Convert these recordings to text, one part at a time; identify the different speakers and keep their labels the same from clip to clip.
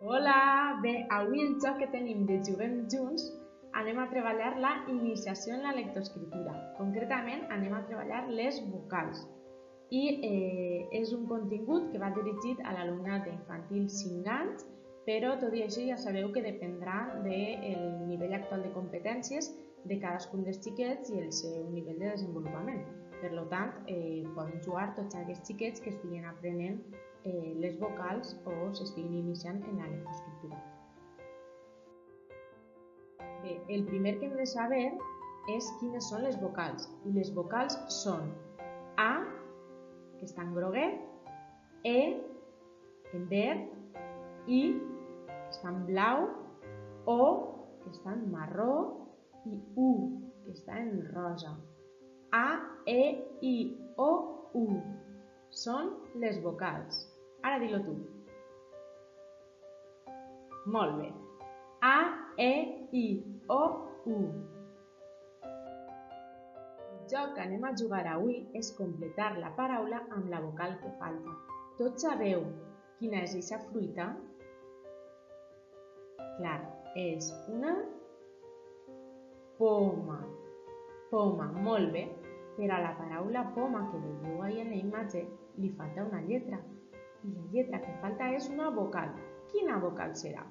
Speaker 1: Hola! Bé, avui el joc que tenim de Juguem Junts anem a treballar la iniciació en la lectoescriptura. Concretament anem a treballar les vocals i és un contingut que va dirigit a l'alumnat d'infantil 5 anys, però tot i així ja sabeu que dependrà del nivell actual de competències de cadascun dels xiquets i el seu nivell de desenvolupament. Per tant, poden jugar tots aquests xiquets que estiguin aprenent les vocals o s'estiguin iniciant en la lectoescriptura. Bé, el primer que hem de saber és quines són les vocals. I les vocals són A, que està en groguet, E, en verd, I, que està en blau, O, que està en marró, i U, que està en rosa. A, E, I, O, U. Són les vocals. Ara dilo tu. Molt bé. A, E, I, O, U. El joc que anem a jugar avui és completar la paraula amb la vocal que falta. Tots sabeu quina és aquesta fruita? Clar, és una poma. Poma, molt bé. Per a la paraula poma que veieu ahí en la imatge li falta una lletra. I la lletra que falta és una vocal. Quina vocal serà?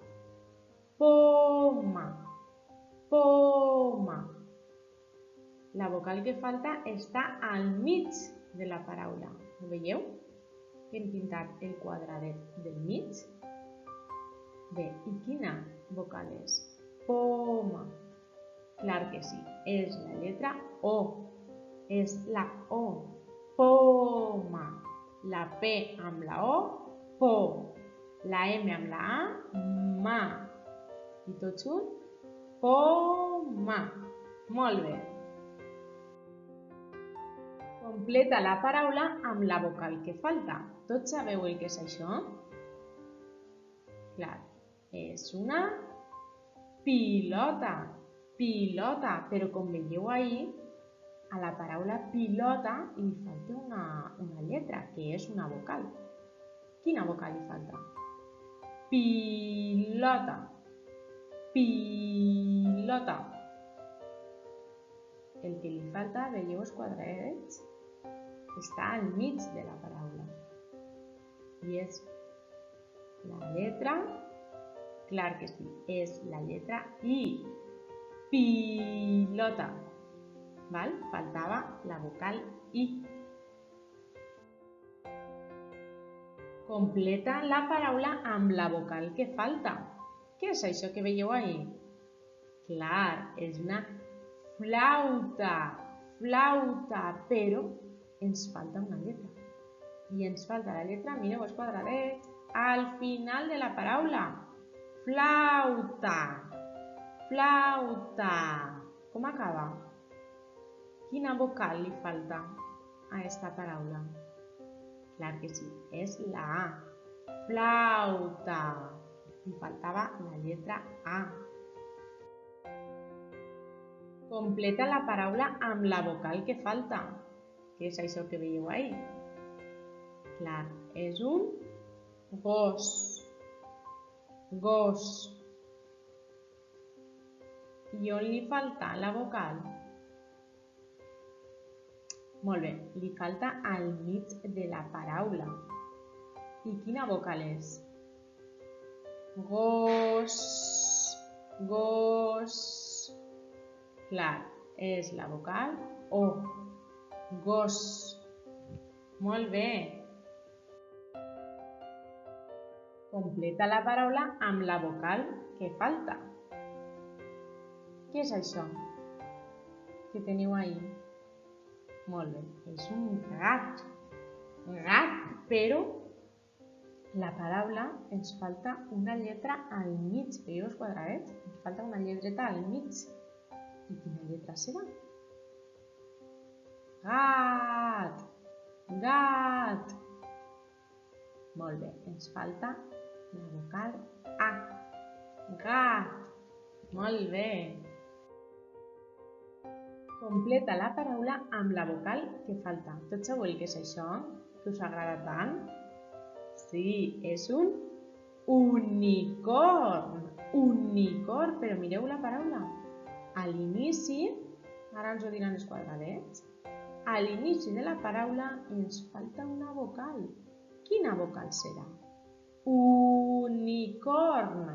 Speaker 1: Poma. Poma. La vocal que falta està al mig de la paraula. Ho veieu? Hem pintat el quadradet del mig. Bé, i quina vocal és? Poma. Clar que sí, és la lletra O. És la O. Poma. La P amb la O, po. La M amb la A, ma. I tot junt, poma. Molt bé. Completa la paraula amb la vocal que falta. Tots sabeu el que és això? Clar, és una pilota. Pilota, però com veieu ahí, a la paraula pilota li falta una lletra, que és una vocal. Quina vocal li falta? Pilota. Pilota. El que li falta, veieu els quadradets? Està al mig de la paraula. I és la lletra, clar que sí, és la lletra I. Pilota. Val? Faltava la vocal I. Completa la paraula amb la vocal que falta. Què és això que veieu ahí? Clar, és una flauta. Flauta, però ens falta una lletra. I ens falta la lletra, mireu els quadradets, al final de la paraula. Flauta. Flauta. Com acaba? Quina vocal li falta a aquesta paraula? Clar que sí, és la A. Flauta. Li faltava la lletra A. Completa la paraula amb la vocal que falta. Què és això que veieu ahí? Clar, és un gos. Gos. I on li falta la vocal? Molt bé, li falta al mig de la paraula. I quina vocal és? Gos. Gos. Clar, és la vocal O. Gos. Molt bé. Completa la paraula amb la vocal que falta. Què és això que teniu ahí? Molt bé, és un gat. Gat, però la paraula ens falta una lletra al mig. Veieu els quadradets? Ens falta una lletreta al mig. I quina lletra serà? Gat. Gat. Molt bé, ens falta la vocal A. Gat. Molt bé. Completa la paraula amb la vocal que falta. Tots sabeu el que és això? Que us agrada tant? Sí, és un Unicorn. Unicorn, però mireu la paraula. A l'inici, ara ens ho diran els quadradets, a l'inici de la paraula ens falta una vocal. Quina vocal serà? Unicorn.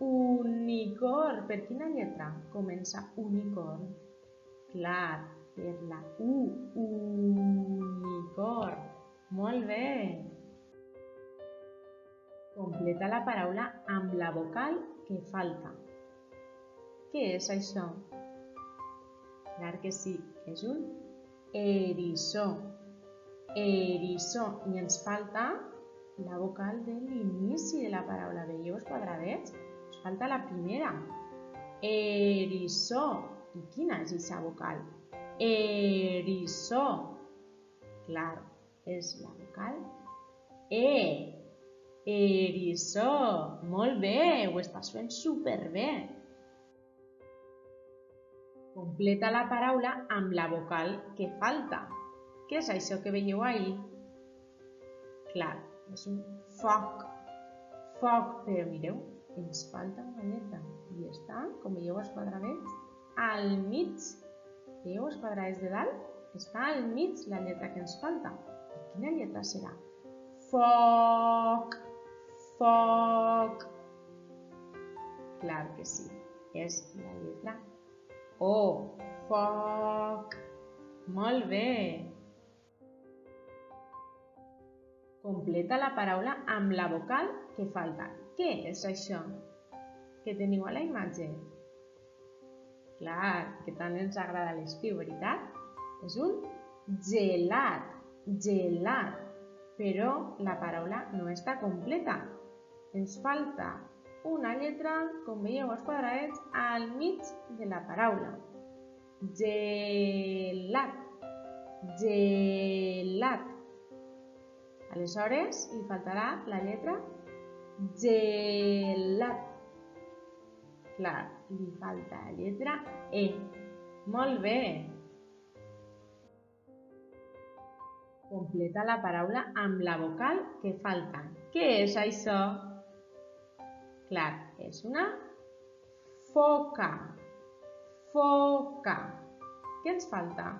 Speaker 1: Unicorn. Per quina lletra comença unicorn? Clar, per la U. Unicorn. Molt bé. Completa la paraula amb la vocal que falta. Què és això? Clar que sí, és un eriçó. Eriçó. I ens falta la vocal de l'inici de la paraula. Veieu els quadradets? Ens falta la primera. Eriçó. I quina és aquesta vocal? Eriçó. Clar, és la vocal E. Eriçó. Molt bé, ho estàs fent superbé. Completa la paraula amb la vocal que falta. Què és això que veieu ahí? Clar, és un foc. Foc, però mireu, ens falta una lletra. I està, com veieu els quadradets, al mig. Veieu els quadradets de dalt? Està al mig la lletra que ens falta. Quina lletra serà? Foc. Foc. Clar que sí, és la lletra O. Foc. Molt bé. Completa la paraula amb la vocal que falta. Què és això que teniu a la imatge? Clar, que tant ens agrada l'estiu, veritat? És un gelat. Gelat. Però la paraula no està completa. Ens falta una lletra, com veieu als quadradets, al mig de la paraula. Gelat. Gelat. Aleshores, li faltarà la lletra gelat. Clar, li falta la lletra E. Molt bé. Completa la paraula amb la vocal que falta. Què és això? Clar, és una foca. Foca. Què ens falta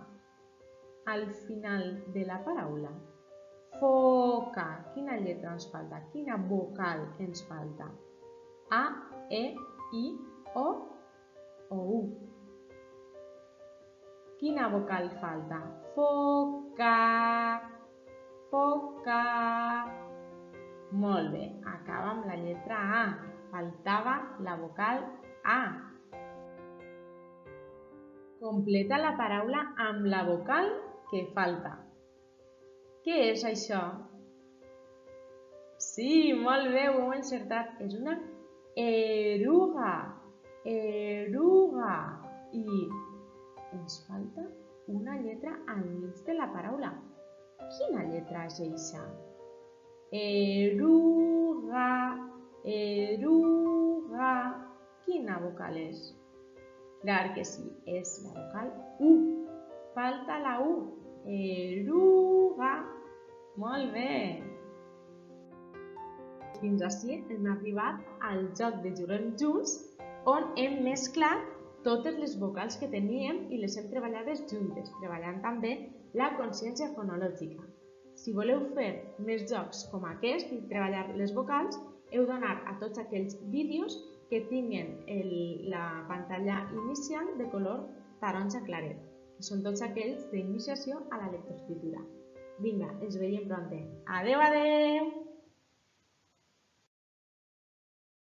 Speaker 1: al final de la paraula? Foca. Quina lletra ens falta? Quina vocal ens falta? A, E, I, O U. Quina vocal falta? Foca. Foca. Molt bé, acaba amb la lletra A. Faltava la vocal A. Completa la paraula amb la vocal que falta. Què és això? Sí, molt bé, ho heu encertat. És una eruga. Eruga. I ens falta una lletra al mig de la paraula. Quina lletra és aquesta? Eruga. Eruga. Quina vocal és? Clar que sí, és la vocal U. Falta la U. Eruga. Molt bé. Fins ací hem arribat al joc de Juguem Junts, on hem mesclat totes les vocals que teníem i les hem treballades juntes, treballant també la consciència fonològica. Si voleu fer més jocs com aquest i treballar les vocals, heu d'anar a tots aquells vídeos que tinguen la pantalla inicial de color taronja claret, que són tots aquells d'iniciació a la lectoescriptura. Vinga, ens veiem prompte. Adeu, adeu!